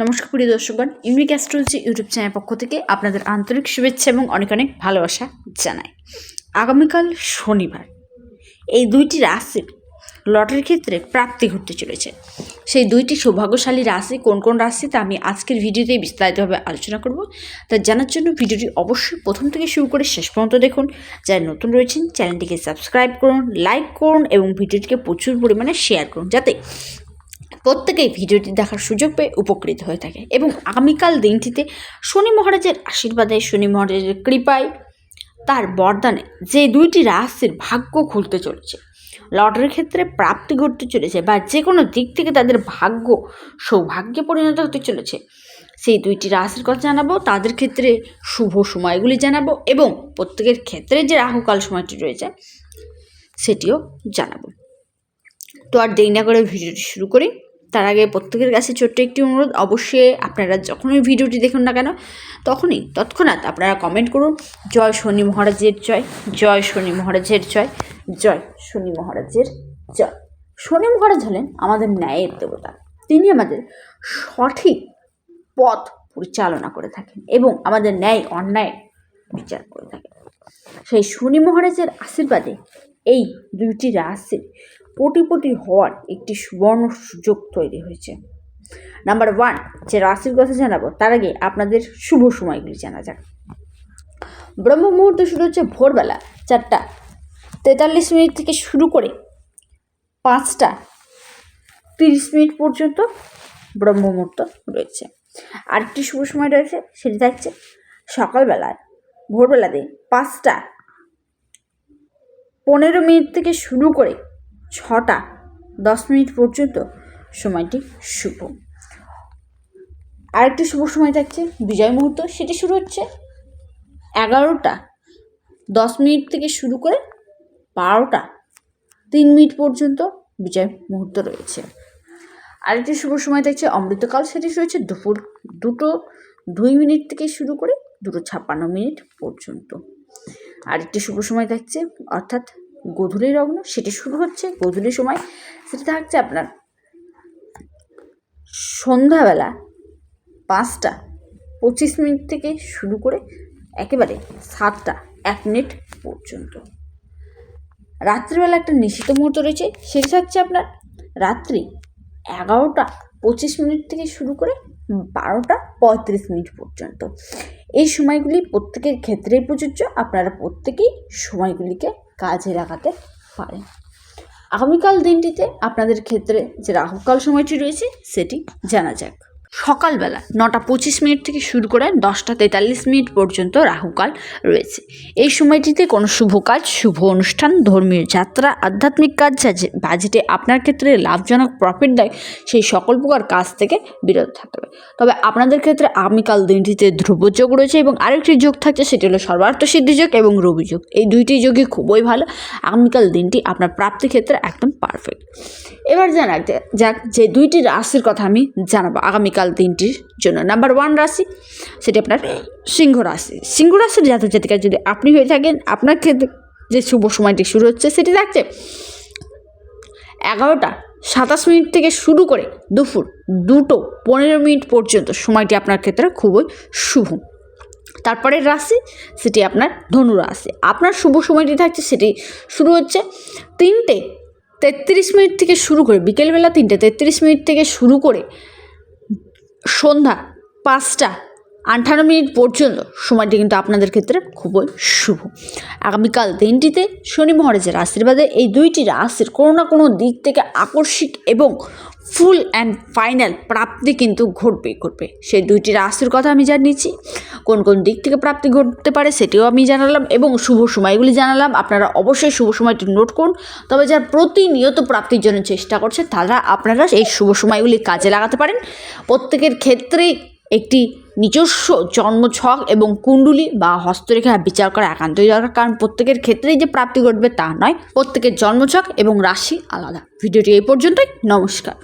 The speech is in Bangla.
নমস্কার প্রিয় দর্শকগণ, ইউনিক অ্যাস্ট্রোলজি ইউটিউব চ্যানেল পক্ষ থেকে আপনাদের আন্তরিক শুভেচ্ছা এবং অনেক অনেক ভালোবাসা জানাই। আগামীকাল শনিবার এই দুইটি রাশির লটারির ক্ষেত্রে প্রাপ্তি ঘটতে চলেছে। সেই দুইটি সৌভাগ্যশালী রাশি কোন কোন রাশি তা আমি আজকের ভিডিওতে বিস্তারিতভাবে আলোচনা করব। তা জানার জন্য ভিডিওটি অবশ্যই প্রথম থেকে শুরু করে শেষ পর্যন্ত দেখুন। যারা নতুন রয়েছেন চ্যানেলটিকে সাবস্ক্রাইব করুন, লাইক করুন এবং ভিডিওটিকে প্রচুর পরিমাণে শেয়ার করুন, যাতে প্রত্যেকেই ভিডিওটি দেখার সুযোগ পেয়ে উপকৃত হয়ে থাকে। এবং আগামীকাল দিনটিতে শনি মহারাজের আশীর্বাদে, শনি মহারাজের কৃপায়, তার বরদানে যে দুইটি রাশির ভাগ্য খুলতে চলেছে, লটারির ক্ষেত্রে প্রাপ্তি ঘটতে চলেছে বা যে কোনো দিক থেকে তাদের ভাগ্য সৌভাগ্যে পরিণত হতে চলেছে, সেই দুইটি রাশির কথা জানাবো, তাদের ক্ষেত্রে শুভ সময়গুলি জানাবো এবং প্রত্যেকের ক্ষেত্রে যে রাহুকাল সময়টি রয়েছে সেটিও জানাবো। তো আর দেরি না করে ভিডিওটি শুরু করি। তার আগে প্রত্যেকের কাছে ছোট্ট একটি অনুরোধ, অবশ্যই আপনারা যখনই ভিডিওটি দেখুন না কেন তৎক্ষণাৎ আপনারা কমেন্ট করুন জয় শনি মহারাজের জয়, জয় শনি মহারাজের জয়, জয় শনি মহারাজের জয়। শনি মহারাজ হলেন আমাদের ন্যায়ের দেবতা। তিনি আমাদের সঠিক পথ পরিচালনা করে থাকেন এবং আমাদের ন্যায় অন্যায় বিচার করে থাকেন। সেই শনি মহারাজের আশীর্বাদে এই দুইটি রাশির কোটিপতি হওয়ার একটি সুবর্ণ সুযোগ তৈরি হয়েছে। নাম্বার 1, যে রাশির কথা জানাবো তার আগে আপনাদের শুভ সময়গুলি জানা যাক। ব্রহ্ম মুহূর্ত শুরু হচ্ছে ভোরবেলা 4টা 43 মিনিট থেকে শুরু করে 5টা 30 মিনিট পর্যন্ত ব্রহ্ম মুহূর্ত রয়েছে। আরেকটি শুভ সময় রয়েছে, সেটি থাকছে সকালবেলায় ভোরবেলাতে 5টা 15 মিনিট থেকে শুরু করে 6টা 10 মিনিট পর্যন্ত সময়টি শুভ। আরেকটি শুভ সময় থাকছে বিজয় মুহূর্ত, সেটি শুরু হচ্ছে 11টা 10 মিনিট থেকে শুরু করে 12টা 3 মিনিট পর্যন্ত বিজয় মুহূর্ত রয়েছে। আরেকটি শুভ সময় থাকছে অমৃতকাল, সেটি রয়েছে দুপুর 2টো 2 মিনিট থেকে শুরু করে 2টো 56 মিনিট পর্যন্ত। আরেকটি শুভ সময় থাকছে অর্থাৎ গোধূলি লগ্ন, সেটি শুরু হচ্ছে গোধূলি সময়, সেটি থাকছে আপনার সন্ধ্যাবেলা 5টা 25 মিনিট থেকে শুরু করে একেবারে 7টা 1 মিনিট পর্যন্ত। রাত্রিবেলা একটা নিশিত মুহূর্ত রয়েছে, সেটি থাকছে আপনার রাত্রি 11টা 25 মিনিট থেকে শুরু করে 12টা 35 মিনিট পর্যন্ত। এই সময়গুলি প্রত্যেকের ক্ষেত্রেই প্রযোজ্য, আপনারা প্রত্যেকেই সময়গুলিকে কাজে লাগাতে পারেন। আগামীকাল দিনটিতে আপনাদের ক্ষেত্রে যে রাহুকাল সময়টি রয়েছে সেটি জানা যাক। সকালবেলা 9টা 25 মিনিট থেকে শুরু করে 10টা 43 মিনিট পর্যন্ত রাহুকাল রয়েছে। এই সময়টিতে কোনো শুভ কাজ, শুভ অনুষ্ঠান, ধর্মীয় যাত্রা, আধ্যাত্মিক কাজ বা যেটি আপনার ক্ষেত্রে লাভজনক প্রফিট দেয় সেই সকল প্রকার কাজ থেকে বিরত থাকতে হবে। তবে আপনাদের ক্ষেত্রে আগামীকাল দিনটিতে ধ্রুবযোগ রয়েছে এবং আরেকটি যোগ থাকছে, সেটি হলো সর্বার্থ সিদ্ধি যোগ এবং রবি যোগ। এই দুইটি যোগই খুবই ভালো। আগামীকাল দিনটি আপনার প্রাপ্তি ক্ষেত্রে একদম পারফেক্ট। এবার জানা যাক যে দুইটি রাশির কথা আমি জানাবো আগামীকাল দিনটির জন্য। নাম্বার 1 রাশি, সেটি আপনার সিংহ রাশি। সিংহ রাশির জাতক জাতিকা যদি আপনি হয়ে থাকেন, আপনার ক্ষেত্রে যে শুভ সময়টি শুরু হচ্ছে সেটি থাকছে 11টা 27 মিনিট থেকে শুরু করে দুপুর 2টো 15 মিনিট পর্যন্ত সময়টি আপনার ক্ষেত্রে খুবই শুভ। তারপরের রাশি সেটি আপনার ধনু রাশি। আপনার শুভ সময়টি থাকছে, সেটি শুরু হচ্ছে 3টে 33 মিনিট থেকে শুরু করে বিকেলবেলা 3টে 33 মিনিট থেকে শুরু করে সন্ধ্যা 5টা 58 মিনিট পর্যন্ত সময়টি কিন্তু আপনাদের ক্ষেত্রে খুবই শুভ। আগামীকাল দিনটিতে শনি মহারাজের আশীর্বাদে এই দুইটি রাশির কোনো না কোনো দিক থেকে আকস্মিক এবং ফুল অ্যান্ড ফাইনাল প্রাপ্তি কিন্তু ঘটবে। সেই দুইটি রাশির কথা আমি জানিয়েছি, কোন কোন দিক থেকে প্রাপ্তি ঘটতে পারে সেটিও আমি জানালাম এবং শুভ সময়গুলি জানালাম। আপনারা অবশ্যই শুভ সময়টি নোট করুন। তবে যারা প্রতিনিয়ত প্রাপ্তির জন্য চেষ্টা করছে আপনারা এই শুভ সময়গুলি কাজে লাগাতে পারেন। প্রত্যেকের ক্ষেত্রেই একটি নিজস্ব জন্মছক এবং কুণ্ডলী বা হস্তরেখা বিচার করা একান্তই দরকার, কারণ প্রত্যেকের ক্ষেত্রেই যে প্রাপ্তি ঘটবে তা নয়, প্রত্যেকের জন্মছক এবং রাশি আলাদা। ভিডিওটি এই পর্যন্তই। নমস্কার।